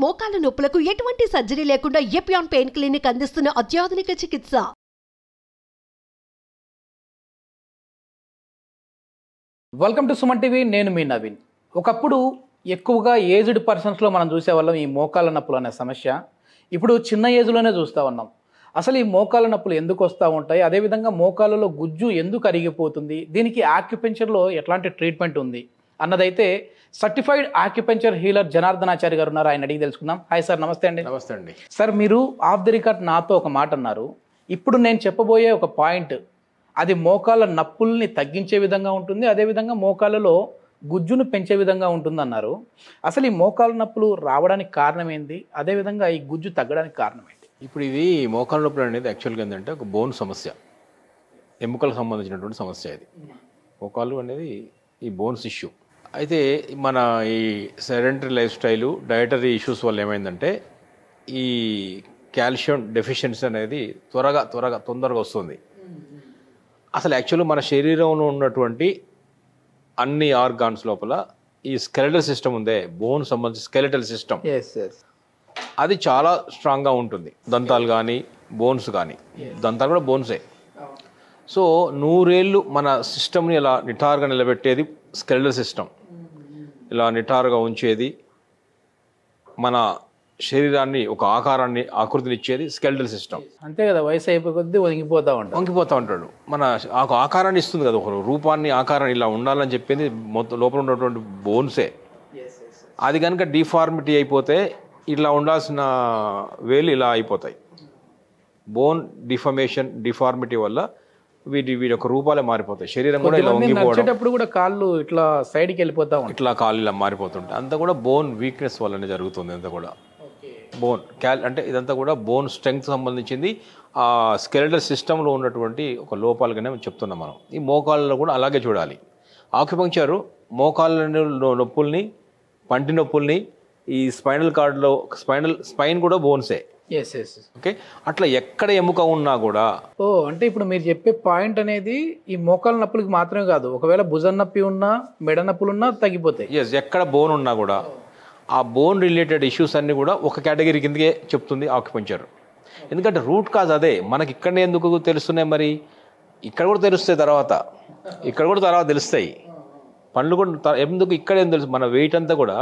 మోకాల నొప్పులకు ఎటువంటి సర్జరీ లేకుండా ఎపియాన్ పెయిన్ క్లినిక్ అందిస్తున్న అత్యాధునిక చికిత్స. Welcome to Suman TV. నేను మీ నవీన్. ఒకప్పుడు ఎక్కువగా ఏజ్డ్ పర్సన్స్లో మనం చూసేవాళ్ళం ఈ మోకాల నొప్పులు అనే సమస్య. ఇప్పుడు చిన్న ఏజ్లోనే చూస్తూ ఉన్నాం. అసలు ఈ మోకాల నొప్పులు ఎందుకు వస్తూ ఉంటాయి, అదేవిధంగా మోకాలలో గుజ్జు ఎందుకు అరిగిపోతుంది, దీనికి ఆక్యుపెంచర్లో ఎట్లాంటి ట్రీట్మెంట్ ఉంది అన్నదైతే సర్టిఫైడ్ ఆక్యుపెంచర్ హీలర్ జనార్దనాచారి గారు ఉన్నారు. ఆయన అడిగి తెలుసుకుందాం. హాయ్ సార్, నమస్తే అండి. నమస్తే అండి. సార్, మీరు ఆఫ్ ది రికార్డ్ నాతో ఒక మాట అన్నారు. ఇప్పుడు నేను చెప్పబోయే ఒక పాయింట్ అది మోకాళ్ళ నొప్పుల్ని తగ్గించే విధంగా ఉంటుంది, అదేవిధంగా మోకాళ్ళలో గుజ్జును పెంచే విధంగా ఉంటుంది అన్నారు. అసలు ఈ మోకాళ్ళ నొప్పులు రావడానికి కారణం ఏంటి, అదేవిధంగా ఈ గుజ్జు తగ్గడానికి కారణం ఏంటి? ఇప్పుడు ఇది మోకాళ్ళ నొప్పులు అనేది యాక్చువల్గా ఏంటంటే ఒక బోన్ సమస్య, ఎముకలకు సంబంధించినటువంటి సమస్య. ఇది మోకాళ్ళు అనేది ఈ బోన్స్ ఇష్యూ. అయితే మన ఈ sedentary life style, dietary issues వల్ల ఏమైందంటే ఈ కాల్షియం డెఫిషియన్సీ అనేది తొందరగా వస్తుంది. అసలు యాక్చువల్గా మన శరీరంలో ఉన్నటువంటి అన్ని ఆర్గాన్స్ లోపల ఈ స్కెలెటల్ సిస్టమ్ ఉందే, బోన్ సంబంధించి స్కెలెటల్ సిస్టమ్, అది చాలా స్ట్రాంగ్గా ఉంటుంది. దంతాలు కానీ బోన్స్ కానీ, దంతాలు కూడా బోన్సే. సో 100 ఏళ్ళు మన సిస్టమ్ని ఇలా నిటారుగా నిలబెట్టేది స్కెలెటల్ సిస్టమ్, ఇలా నిటారుగా ఉంచేది, మన శరీరాన్ని ఒక ఆకృతినిచ్చేది స్కెలెటల్ సిస్టమ్. అంతే కదా, వయసు అయిపోయి కొద్దీ వంగిపోతూ ఉంటాడు. మన ఆకారాన్ని ఇస్తుంది కదా, ఒక రూపాన్ని, ఆకారాన్ని ఇలా ఉండాలని చెప్పింది మొత్తం లోపల ఉన్నటువంటి బోన్సే. అది కనుక డిఫార్మిటీ అయిపోతే ఇట్లా ఉండాల్సిన వేలు ఇలా అయిపోతాయి. బోన్ డిఫార్మిటీ వల్ల వీటి యొక్క రూపాలే మారిపోతాయి. శరీరం కూడా ఇలా వంగిపోవడం కూడా కాళ్ళు ఇట్లా సైడ్కి వెళ్ళిపోతా ఉంటాయి, ఇట్లా కాళ్ళు ఇలా మారిపోతుంటాయి. అంతా కూడా బోన్ వీక్నెస్ వల్లనే జరుగుతుంది. అంతా కూడా బోన్ అంటే ఇదంతా కూడా బోన్ స్ట్రెంగ్త్ సంబంధించింది, ఆ స్కెలెటల్ సిస్టంలో ఉన్నటువంటి ఒక లోపాలుగానే చెప్తున్నాం మనం. ఈ మోకాళ్ళలో కూడా అలాగే చూడాలి. ఆక్యుపంక్చర్ మోకాళ్ళ నొప్పుల్ని, పంటి నొప్పుల్ని, ఈ స్పైనల్ కార్డ్లో స్పైన్ కూడా బోన్సే. ఓకే, అట్లా ఎక్కడ ఎముక ఉన్నా కూడా. అంటే ఇప్పుడు మీరు చెప్పే పాయింట్ అనేది ఈ మోకాళ్ళ నొప్పులకి మాత్రమే కాదు, ఒకవేళ భుజం నొప్పి ఉన్నా, మెడ నొప్పులు ఉన్నా తగ్గిపోతాయి. ఎక్కడ బోన్ ఉన్నా కూడా ఆ బోన్ రిలేటెడ్ ఇష్యూస్ అన్నీ కూడా ఒక కేటగిరీ కిందకే చెప్తుంది ఆక్యుపంక్చర్. ఎందుకంటే రూట్ కాజ్ అదే. మనకి ఇక్కడనే ఎందుకు తెలుస్తున్నాయి, మరి ఇక్కడ కూడా తెలుస్తాయి, ఇక్కడ కూడా తెలుస్తాయి. పండ్లు కూడా ఎందుకు ఇక్కడ ఏం తెలుసు, మన వెయిట్ అంతా కూడా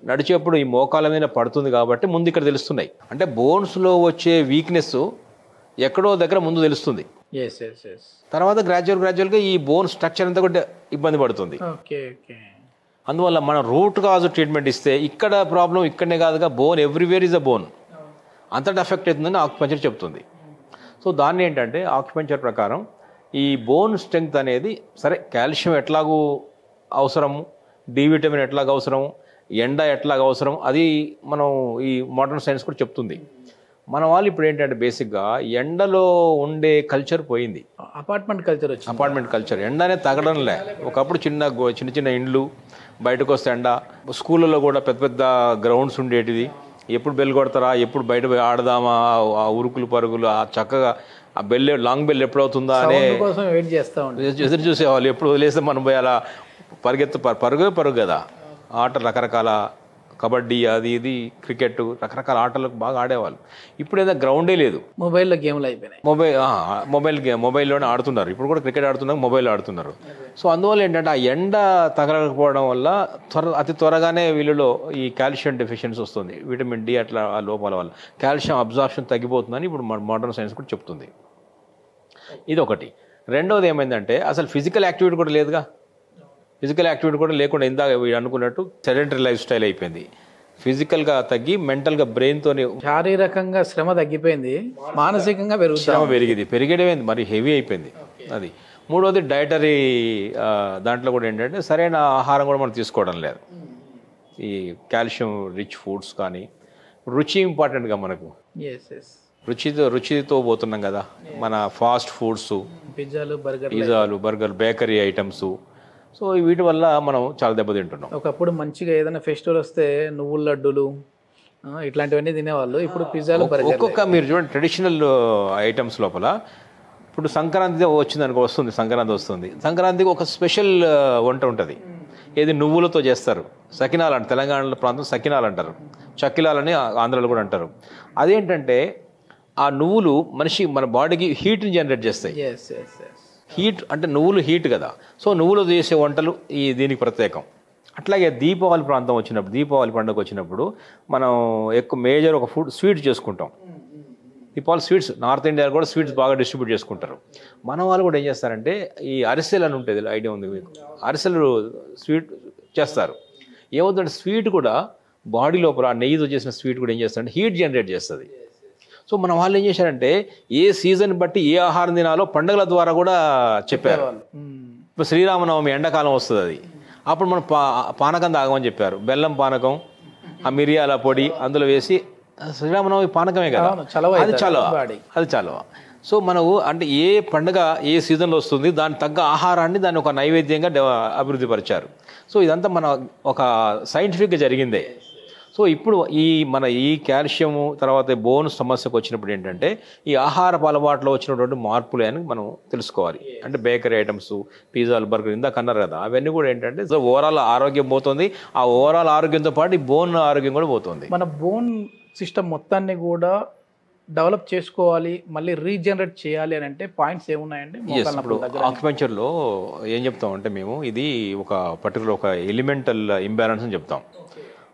నడిచేప్పుడు ఈ మోకాల మీద పడుతుంది కాబట్టి ముందు ఇక్కడ తెలుస్తున్నాయి. అంటే బోన్స్లో వచ్చే వీక్నెస్ ఎక్కడో దగ్గర ముందు తెలుస్తుంది, తర్వాత గ్రాడ్యువల్గా ఈ బోన్ స్ట్రక్చర్ అంతా కూడా ఇబ్బంది పడుతుంది. అందువల్ల మనం రూట్ కాజ్ ట్రీట్మెంట్ ఇస్తే ఇక్కడ ప్రాబ్లం ఇక్కడనే కాదుగా, bone everywhere is a bone, అంతటా ఎఫెక్ట్ అవుతుందని ఆక్యుపంక్చర్ చెప్తుంది. సో దాన్ని ఏంటంటే ఆక్యుపంక్చర్ ప్రకారం ఈ బోన్ స్ట్రెంగ్త్ అనేది, సరే కాల్షియం ఎట్లాగూ అవసరము, డి విటమిన్ ఎట్లాగ అవసరము, ఎండ ఎట్లాగ అవసరం, అది మనం ఈ మోడర్న్ సైన్స్ కూడా చెప్తుంది. మన వాళ్ళు ఇప్పుడు ఏంటంటే బేసిక్గా ఎండలో ఉండే కల్చర్ పోయింది, అపార్ట్మెంట్ కల్చర్. ఎండనే తగడంలే. ఒకప్పుడు చిన్న ఇండ్లు, బయటకు వస్తే ఎండ, స్కూళ్ళలో కూడా పెద్ద గ్రౌండ్స్ ఉండేటిది. ఎప్పుడు బెల్ కొడతారా, ఎప్పుడు బయట పోయి ఆడదామా, ఆ ఉరుకులు పరుగులు, ఆ చక్కగా ఆ లాంగ్ బెల్ ఎప్పుడవుతుందా అనే ఎదురు చూసేవాళ్ళు. ఎప్పుడు వదిలేస్తే మనం పోయి అలా పరుగు కదా. ఆటలు రకరకాల, కబడ్డీ, అది ఇది, క్రికెట్, రకరకాల ఆటలకు బాగా ఆడేవాళ్ళు. ఇప్పుడు ఏదో గ్రౌండే లేదు, మొబైల్లో గేమ్లు అయిపోయినాయి. మొబైల్లోనే ఆడుతున్నారు. ఇప్పుడు కూడా క్రికెట్ ఆడుతున్నారు, మొబైల్ ఆడుతున్నారు. సో అందువల్ల ఏంటంటే ఆ ఎండ తగలకపోవడం వల్ల అతి త్వరగానే వీళ్ళలో ఈ కాల్షియం డెఫిషియన్సీ వస్తుంది, విటమిన్ డి అట్లా ఆ లోపాల వల్ల కాల్షియం అబ్జార్ప్షన్ తగ్గిపోతుందని ఇప్పుడు మోడర్న్ సైన్స్ కూడా చెప్తుంది. ఇది ఒకటి. రెండవది ఏమైందంటే అసలు ఫిజికల్ యాక్టివిటీ కూడా లేదుగా. ఫిజికల్ యాక్టివిటీ కూడా లేకుండా ఇందాక వీడు అనుకున్నట్టు సెడెంటరీ లైఫ్ స్టైల్ అయిపోయింది. ఫిజికల్గా తగ్గి మెంటల్గా బ్రెయిన్తో, శారీరకంగా శ్రమ తగ్గిపోయింది, మానసికంగా శ్రమ పెరిగేదేమైంది, మరి హెవీ అయిపోయింది. అది. మూడవది డయటరీ, దాంట్లో కూడా ఏంటంటే సరైన ఆహారం కూడా మనం తీసుకోవడం లేదు. ఈ కాల్షియం రిచ్ ఫుడ్స్ కానీ, రుచి ఇంపార్టెంట్గా మనకు, రుచితో పోతున్నాం కదా. మన ఫాస్ట్ ఫుడ్స్, పిజ్జాలు, బర్గర్, బేకరీ ఐటమ్స్. సో వీటి వల్ల మనం చాలా దెబ్బతింటున్నాం. ఒకప్పుడు మంచిగా ఏదైనా ఫెస్టివల్ వస్తే నువ్వుల లడ్డూలు ఇట్లాంటివన్నీ తినేవాళ్ళు. ఇప్పుడు పిజ్జాలు, ఒక్కొక్క మీరు చూడండి ట్రెడిషనల్ ఐటమ్స్ లోపల. ఇప్పుడు సంక్రాంతి వచ్చింది అనుకో, సంక్రాంతి వస్తుంది, సంక్రాంతికి ఒక స్పెషల్ వంట ఉంటుంది. ఏది నువ్వులతో చేస్తారు, సకినాలు అంటారు, తెలంగాణ ప్రాంతం సకినాలు అంటారు, చక్కిలాలని ఆంధ్రాలో కూడా అంటారు. అదేంటంటే ఆ నువ్వులు మన బాడీకి హీట్ని జనరేట్ చేస్తాయి. హీట్ అంటే నువ్వులు హీట్ కదా, సో నువ్వులు చేసే వంటలు దీనికి ప్రత్యేకం. అట్లాగే దీపావళి ప్రాంతం వచ్చినప్పుడు, దీపావళి పండుగ వచ్చినప్పుడు మనం ఎక్కువ మేజర్ ఒక స్వీట్ చేసుకుంటాం. దీపావళి స్వీట్స్ నార్త్ ఇండియా కూడా స్వీట్స్ బాగా డిస్ట్రిబ్యూట్ చేసుకుంటారు. మన వాళ్ళు కూడా ఏం చేస్తారంటే ఈ అరిసెలు అని ఉంటుంది, ఐడియా ఉంది మీకు, అరిసెలు స్వీట్ చేస్తారు. ఏమవుతుందంటే స్వీట్ కూడా బాడీ లోపల నెయ్యితో చేసిన స్వీట్ కూడా ఏం చేస్తారంటే హీట్ జనరేట్ చేస్తుంది. సో మన వాళ్ళు ఏం చేశారంటే ఏ సీజన్ బట్టి ఏ ఆహారం తినాలో పండుగల ద్వారా కూడా చెప్పారు. ఇప్పుడు శ్రీరామనవమి ఎండాకాలం వస్తుంది, అది అప్పుడు మనం పానకం తాగమని చెప్పారు. బెల్లం పానకం, ఆ మిరియాల పొడి అందులో వేసి, శ్రీరామనవమి పానకమే కదా, అది చలవ. సో మనకు అంటే ఏ పండుగ ఏ సీజన్లో వస్తుంది దానికి తగ్గ ఆహారాన్ని దాన్ని ఒక నైవేద్యంగా అభివృద్ధి పరిచారు. సో ఇదంతా మన ఒక సైంటిఫిక్గా జరిగిందే. సో ఇప్పుడు ఈ కాల్షియము తర్వాత బోన్ సమస్యకు వచ్చినప్పుడు ఏంటంటే ఈ ఆహారపు అలవాట్లో వచ్చినటువంటి మార్పులే అని మనం తెలుసుకోవాలి. అంటే బేకరీ ఐటమ్స్, పిజ్జాలు, బర్గర్ ఇందాక అన్నారు కదా, అవన్నీ కూడా ఏంటంటే సో ఓవరాల్ ఆరోగ్యం పోతుంది. ఆ ఓవరాల్ ఆరోగ్యంతో పాటు ఈ బోన్ ఆరోగ్యం కూడా పోతుంది. మన బోన్ సిస్టమ్ మొత్తాన్ని కూడా డెవలప్ చేసుకోవాలి, మళ్ళీ రీజనరేట్ చేయాలి అని అంటే పాయింట్స్ ఏమున్నాయండి? ఇప్పుడు ఆక్యుపంక్చర్లో ఏం చెప్తామంటే మేము ఇది ఒక పర్టికులర్ ఒక ఎలిమెంటల్ ఇంబ్యాలెన్స్ అని చెప్తాం.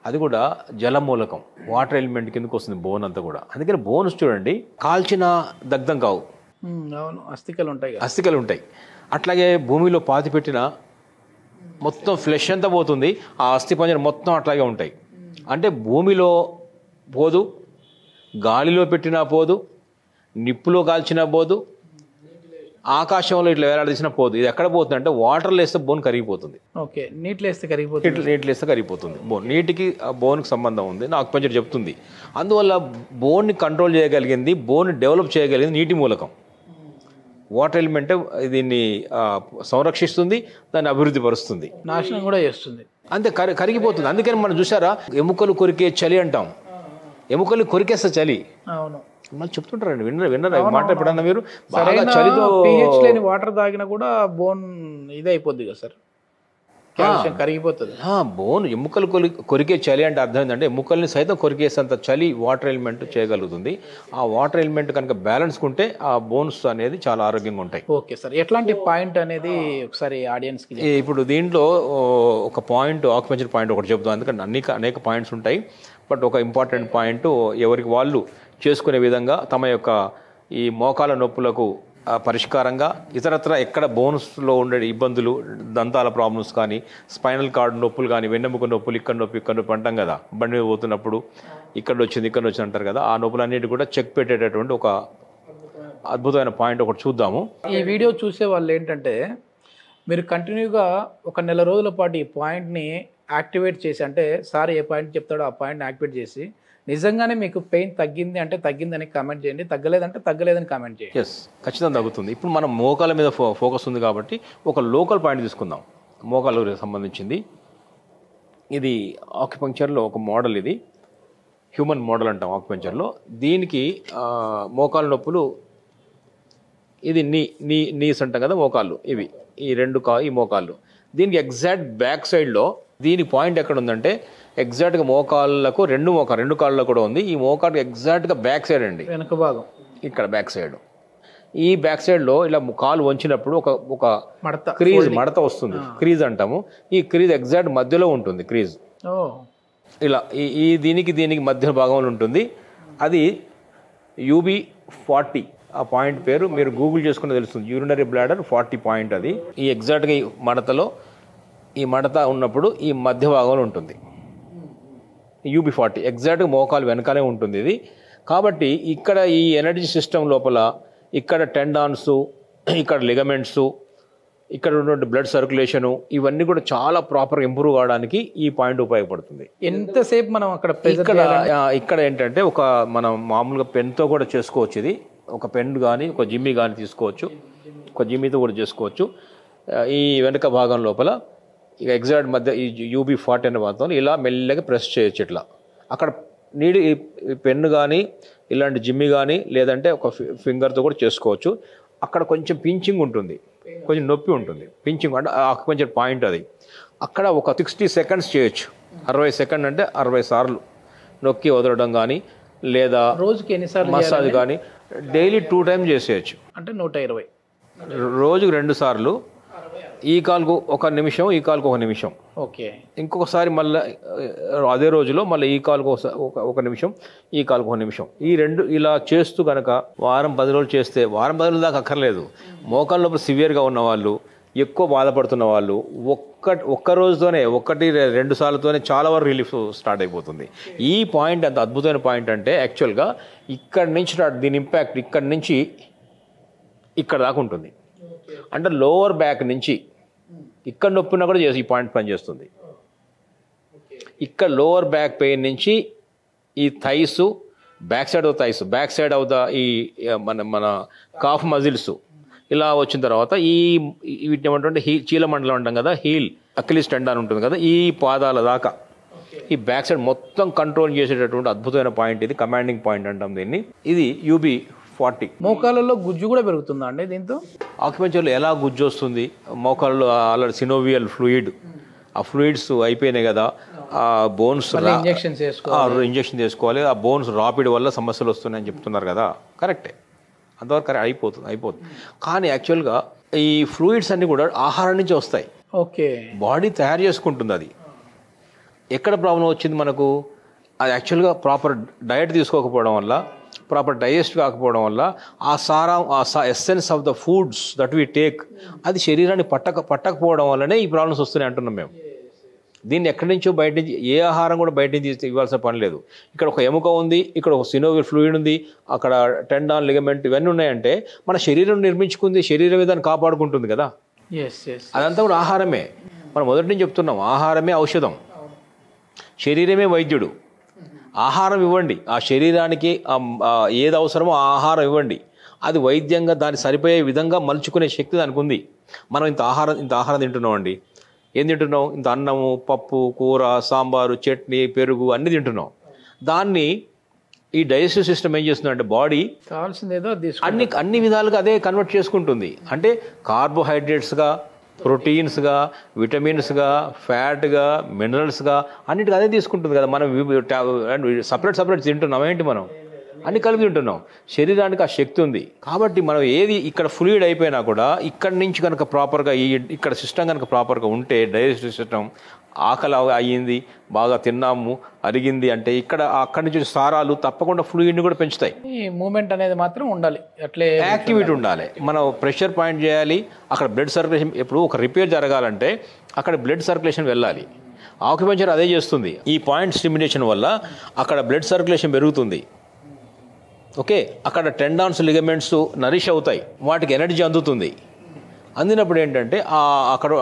అది కూడా జలమూలకం, వాటర్ ఎలిమెంట్ కిందకు వస్తుంది బోన్ అంతా కూడా. అందుకని బోన్స్ చూడండి కాల్చిన దగ్ధం కావు, అస్థికలు ఉంటాయి. అట్లాగే భూమిలో పాతి పెట్టిన మొత్తం ఫ్లెష్ అంతా పోతుంది, ఆ అస్థి పంజరం మొత్తం అట్లాగే ఉంటాయి. అంటే భూమిలో పోదు, గాలిలో పెట్టినా పోదు, నిప్పులో కాల్చినా పోదు, ఆకాశంలో ఇట్లా వేలాడదీసినా పోదు. ఇది ఎక్కడ పోతుంది అంటే వాటర్లో వేస్తే బోన్ కరిగిపోతుంది. ఓకే, నీటిలో వేస్తే కరిగిపోతుంది బోన్. నీటికి బోన్కి సంబంధం ఉంది నాకు పంచర్ చెప్తుంది. అందువల్ల బోన్ని కంట్రోల్ చేయగలిగింది, బోన్ని డెవలప్ చేయగలిగింది నీటి మూలకం. వాటర్ ఎలిమెంట్ దీన్ని సంరక్షిస్తుంది, దాన్ని అభివృద్ధి పరుస్తుంది, నాశనం కూడా చేస్తుంది, అంతే కరిగిపోతుంది. అందుకని మనం చూసారా ఎముకలు కొరికే చలి అంటాం, ఎముకలు కొరికేస్తే చలి. అవును, మళ్ళీ చెప్తుంటారండి, విన్నరా మాట ఎప్పుడన్నా మీరు? బాగా చలితో pH లేని వాటర్ తాగినా కూడా బోన్ ఇది అయిపోద్ది కదా సార్, కాల్షియం కరిగిపోతుంది. బోన్ ఎముకలు కొరికే చలి అంటే అర్థం ఏంటంటే ఎముకల్ని సైతం కొరికేసేంత చలి వాటర్ ఎలిమెంట్ చేయగలుగుతుంది. ఆ వాటర్ ఎలిమెంట్ కనుక బ్యాలెన్స్ ఉంటే ఆ బోన్స్ అనేది చాలా ఆరోగ్యంగా ఉంటాయి. ఓకే సార్, ఎట్లాంటి పాయింట్ అనేది ఒకసారి ఆడియన్స్కి? ఇప్పుడు దీంట్లో ఒక పాయింట్, ఆక్యుపంక్చర్ పాయింట్ ఒకటి చెప్తాం, ఎందుకంటే అనేక పాయింట్స్ ఉంటాయి. బట్ ఒక ఇంపార్టెంట్ పాయింట్ ఎవరికి వాళ్ళు చేసుకునే విధంగా తమ యొక్క ఈ మోకాల నొప్పులకు పరిష్కారంగా ఇతరత్ర ఎక్కడ బోన్స్లో ఉండే ఇబ్బందులు, దంతాల ప్రాబ్లమ్స్ కానీ, స్పైనల్ కార్డ్ నొప్పులు కానీ, వెన్నెముక నొప్పులు, ఇక్కడ నొప్పి అంటాం కదా, బండి మీద పోతున్నప్పుడు ఇక్కడ వచ్చింది అంటారు కదా, ఆ నొప్పులన్నిటి కూడా చెక్ పెట్టేటటువంటి ఒక అద్భుతమైన పాయింట్ ఒకటి చూద్దాము. ఈ వీడియో చూసే వాళ్ళు ఏంటంటే మీరు కంటిన్యూగా ఒక నెల రోజుల పాటు ఈ పాయింట్ని యాక్టివేట్ చేసి, అంటే సార్ ఏ పాయింట్ చెప్తాడో ఆ పాయింట్ని యాక్టివేట్ చేసి నిజంగానే మీకు పెయిన్ తగ్గింది అంటే తగ్గిందని కామెంట్ చేయండి, తగ్గలేదంటే తగ్గలేదని కామెంట్ చేయండి. ఎస్, ఖచ్చితంగా తగ్గుతుంది. ఇప్పుడు మనం మోకాల మీద ఫోకస్ ఉంది కాబట్టి ఒక లోకల్ పాయింట్ తీసుకుందాం, మోకాలకు సంబంధించింది. ఇది ఆక్యుపంక్చర్లో ఒక మోడల్, ఇది హ్యూమన్ మోడల్ అంటాం ఆక్యుపంక్చర్లో. దీనికి మోకాలు నొప్పులు, ఇది నీస్ అంటాం కదా మోకాళ్ళు, ఇవి ఈ ఈ మోకాళ్ళు. దీనికి ఎగ్జాక్ట్ బ్యాక్ సైడ్లో దీని పాయింట్ ఎక్కడ ఉందంటే ఎగ్జాక్ట్గా మోకాళ్ళకు రెండు కాళ్ళలో కూడా ఉంది. ఈ మోకాళ్ళకి ఎగ్జాక్ట్గా బ్యాక్ సైడ్ అండి, వెనక భాగం ఇక్కడ బ్యాక్ సైడ్. ఈ బ్యాక్ సైడ్లో ఇలా కాలు వంచినప్పుడు ఒక మడత వస్తుంది, క్రీజ్ అంటాము. ఈ క్రీజ్ ఎగ్జాక్ట్ మధ్యలో ఉంటుంది, క్రీజ్ ఇలా ఈ దీనికి మధ్య భాగంలో ఉంటుంది. అది UB40 ఆ పాయింట్ పేరు, మీరు గూగుల్ చేసుకుని తెలుస్తుంది, యూరినరీ బ్లాడర్ 40 పాయింట్. అది ఈ ఎగ్జాక్ట్గా ఈ మడతలో, ఈ మడత ఉన్నప్పుడు ఈ మధ్య భాగంలో ఉంటుంది UB40, ఎగ్జాక్ట్గా మోకాలు వెనకాలే ఉంటుంది ఇది. కాబట్టి ఇక్కడ ఈ ఎనర్జీ సిస్టమ్ లోపల ఇక్కడ టెండాన్స్, ఇక్కడ లిగమెంట్స్, ఇక్కడ ఉన్నటువంటి బ్లడ్ సర్క్యులేషను, ఇవన్నీ కూడా చాలా ప్రాపర్గా ఇంప్రూవ్ కావడానికి ఈ పాయింట్ ఉపయోగపడుతుంది. ఎంతసేపు మనం అక్కడ ఇక్కడ ఏంటంటే మనం మామూలుగా పెన్తో కూడా చేసుకోవచ్చు. ఇది ఒక పెన్ కానీ ఒక జిమ్మీ కానీ తీసుకోవచ్చు, ఒక జిమ్మీతో కూడా చేసుకోవచ్చు. ఈ వెనుక భాగం లోపల ఇక ఎగ్జాక్ట్ మధ్య ఈ UB40 అనే వాతావరణం ఇలా మెల్లగా ప్రెస్ చేయొచ్చు. ఇట్లా అక్కడ పెన్ను కానీ ఇలాంటి జిమ్మి కానీ లేదంటే ఒక ఫింగర్తో కూడా చేసుకోవచ్చు. అక్కడ కొంచెం పించింగ్ ఉంటుంది, కొంచెం నొప్పి ఉంటుంది, పించింగ్ అంటే ఆక్యుపంక్చర్ పాయింట్ అది. అక్కడ ఒక 60 సెకండ్స్ చేయొచ్చు. 60 సెకండ్ అంటే 60 సార్లు నొక్కి వదలడం కానీ లేదా రోజుకి ఎన్నిసార్లు మసాజ్ కానీ డైలీ 2 టైమ్స్ చేసేయచ్చు. అంటే 120 రోజుకు 2 సార్లు. ఈ కాలుకు 1 నిమిషం, ఈ కాలుకు 1 నిమిషం. ఓకే. ఇంకొకసారి మళ్ళీ అదే రోజులో మళ్ళీ ఈ కాలుకు 1 నిమిషం, ఈ కాలుకు 1 నిమిషం. ఈ 2 ఇలా చేస్తూ కనుక వారం 10 రోజులు చేస్తే, వారం 10 రోజుల దాకా అక్కర్లేదు, మోకాళ్ళ నొప్పి సివియర్గా ఉన్న వాళ్ళు, ఎక్కువ బాధపడుతున్న వాళ్ళు ఒక్క రోజుతోనే 1-2 సార్లతోనే చాలా వరకు రిలీఫ్ స్టార్ట్ అయిపోతుంది. ఈ పాయింట్ అంత అద్భుతమైన పాయింట్ అంటే యాక్చువల్గా ఇక్కడి నుంచి దీని ఇంపాక్ట్ ఇక్కడి నుంచి ఇక్కడ దాకా ఉంటుంది. అంటే లోవర్ బ్యాక్ నుంచి ఇక్కడ నొప్పినా కూడా ఈ పాయింట్ పనిచేస్తుంది. ఇక్కడ లోవర్ బ్యాక్ పెయిన్ నుంచి ఈ thighs, back side of thighs, back side of the ఈ మన కాఫ్ మజిల్స్ ఇలా వచ్చిన తర్వాత ఈ వీటిని ఏమంటే చీలమండలం అంటాం కదా, హీల్, అకిలిస్ టెండాన్ ఉంటుంది కదా, ఈ పాదాల దాకా ఈ బ్యాక్ సైడ్ మొత్తం కంట్రోల్ చేసేటటువంటి అద్భుతమైన పాయింట్ ఇది. కమాండింగ్ పాయింట్ అంటాం దీన్ని. ఇది UB40. మోకాళ్ళలో గుజ్జు కూడా పెరుగుతుందా అండి దీంతో? ఆక్యుపెంచర్లో ఎలా గుజ్జు వస్తుంది? మోకాళ్ళలో ఆల్రెడీ సినోవియల్ ఫ్లూయిడ్, ఆ ఫ్లూయిడ్స్ అయిపోయినాయి కదా, ఆ బోన్స్ ఇంజెక్షన్ చేసుకోవాలి. ఆ బోన్స్ రాపిడ్ వల్ల సమస్యలు వస్తున్నాయని చెప్తున్నారు కదా, కరెక్టే, అంతవరకు అయిపోతుంది. కానీ యాక్చువల్గా ఈ ఫ్లూయిడ్స్ అన్నీ కూడా ఆహారం నుంచి వస్తాయి. ఓకే. బాడీ తయారు చేసుకుంటుంది. అది ఎక్కడ ప్రాబ్లం వచ్చింది మనకు? అది యాక్చువల్గా ప్రాపర్ డయట్ తీసుకోకపోవడం వల్ల, ప్రాపర్ డైజెస్ట్ కాకపోవడం వల్ల ఆ సారం, ఆ essence of the foods that we take అది శరీరాన్ని పట్టకపోవడం వల్లనే ఈ ప్రాబ్లమ్స్ వస్తున్నాయి అంటున్నాం మేము. దీన్ని ఎక్కడి నుంచో బయట నుంచి, ఏ ఆహారం కూడా బయట నుంచి ఇవ్వాల్సిన పని లేదు. ఇక్కడ ఒక ఎముక ఉంది, ఇక్కడ ఒక సినోవియల్ ఫ్లూయిడ్ ఉంది, అక్కడ టెండాన్, లిగమెంట్ ఇవన్నీ ఉన్నాయంటే మన శరీరం నిర్మించుకుంది, శరీరమే దాన్ని కాపాడుకుంటుంది కదా. అదంతా కూడా ఆహారమే. మనం మొదటి నుంచి చెప్తున్నాం, ఆహారమే ఔషధం, శరీరమే వైద్యుడు. ఆహారం ఇవ్వండి, ఆ శరీరానికి ఏది అవసరమో ఆ ఆహారం ఇవ్వండి, అది వైద్యంగా దాన్ని సరిపోయే విధంగా మలుచుకునే శక్తి దానికి ఉంది. మనం ఇంత ఆహారం తింటున్నాం అండి. ఏం తింటున్నాం? ఇంత అన్నము, పప్పు, కూర, సాంబారు, చట్నీ, పెరుగు అన్నీ తింటున్నాం. దాన్ని ఈ డైజెస్టివ్ సిస్టమ్ ఏం చేస్తుందంటే బాడీ కావాల్సిందేదో అన్ని విధాలుగా అదే కన్వర్ట్ చేసుకుంటుంది. అంటే కార్బోహైడ్రేట్స్గా, ప్రోటీన్స్గా, విటమిన్స్గా, ఫ్యాట్గా, మినరల్స్గా అన్నిటికీ అదే తీసుకుంటుంది కదా. మనం సపరేట్ తింటున్నాం ఏంటి? మనం అన్ని కలిపి తింటున్నాం. శరీరానికి ఆ శక్తి ఉంది కాబట్టి మనం ఏది ఇక్కడ ఫ్లూయిడ్ అయిపోయినా కూడా ఇక్కడి నుంచి కనుక ప్రాపర్గా ఇక్కడ సిస్టమ్ కనుక ప్రాపర్గా ఉంటే, డైజెస్టివ్ సిస్టమ్ ఆకలి అయ్యింది, బాగా తిన్నాము, అరిగింది అంటే అక్కడి నుంచి సారాలు తప్పకుండా ఫ్లూయిడ్ని కూడా పెంచుతాయి. ఈ మూమెంట్ అనేది మాత్రం ఉండాలి, అట్లే యాక్టివిటీ ఉండాలి. మనం ప్రెషర్ పాయింట్ చేయాలి, అక్కడ బ్లడ్ సర్క్యులేషన్, ఎప్పుడు ఒక రిపేర్ జరగాలంటే అక్కడ బ్లడ్ సర్క్యులేషన్ వెళ్ళాలి. ఆక్యుపెంచర్ అదే చేస్తుంది. ఈ పాయింట్ స్టిమ్యులేషన్ వల్ల అక్కడ బ్లడ్ సర్క్యులేషన్ పెరుగుతుంది. ఓకే, అక్కడ టెండాన్స్, లిగమెంట్స్ నరిష్ అవుతాయి, వాటికి ఎనర్జీ అందుతుంది. అందినప్పుడు ఏంటంటే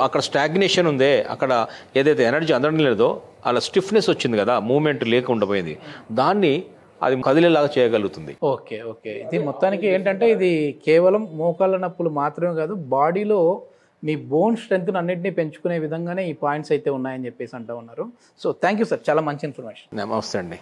అక్కడ స్టాగ్నేషన్ ఉందే, అక్కడ ఏదైతే ఎనర్జీ అందడం లేదో అలా స్టిఫ్నెస్ వచ్చింది కదా, మూమెంట్ లేకుండా పోయింది, దాన్ని అది కదిలేలాగా చేయగలుగుతుంది. ఓకే. ఇది మొత్తానికి ఏంటంటే ఇది కేవలం మోకాళ్ళ నొప్పులు మాత్రమే కాదు, బాడీలో మీ బోన్ స్ట్రెంత్ అన్నింటినీ పెంచుకునే విధంగానే ఈ పాయింట్స్ అయితే ఉన్నాయని చెప్పేసి అంటూ ఉన్నారు. సో థ్యాంక్ యూ సార్, చాలా మంచి ఇన్ఫర్మేషన్. నమస్తే అండి.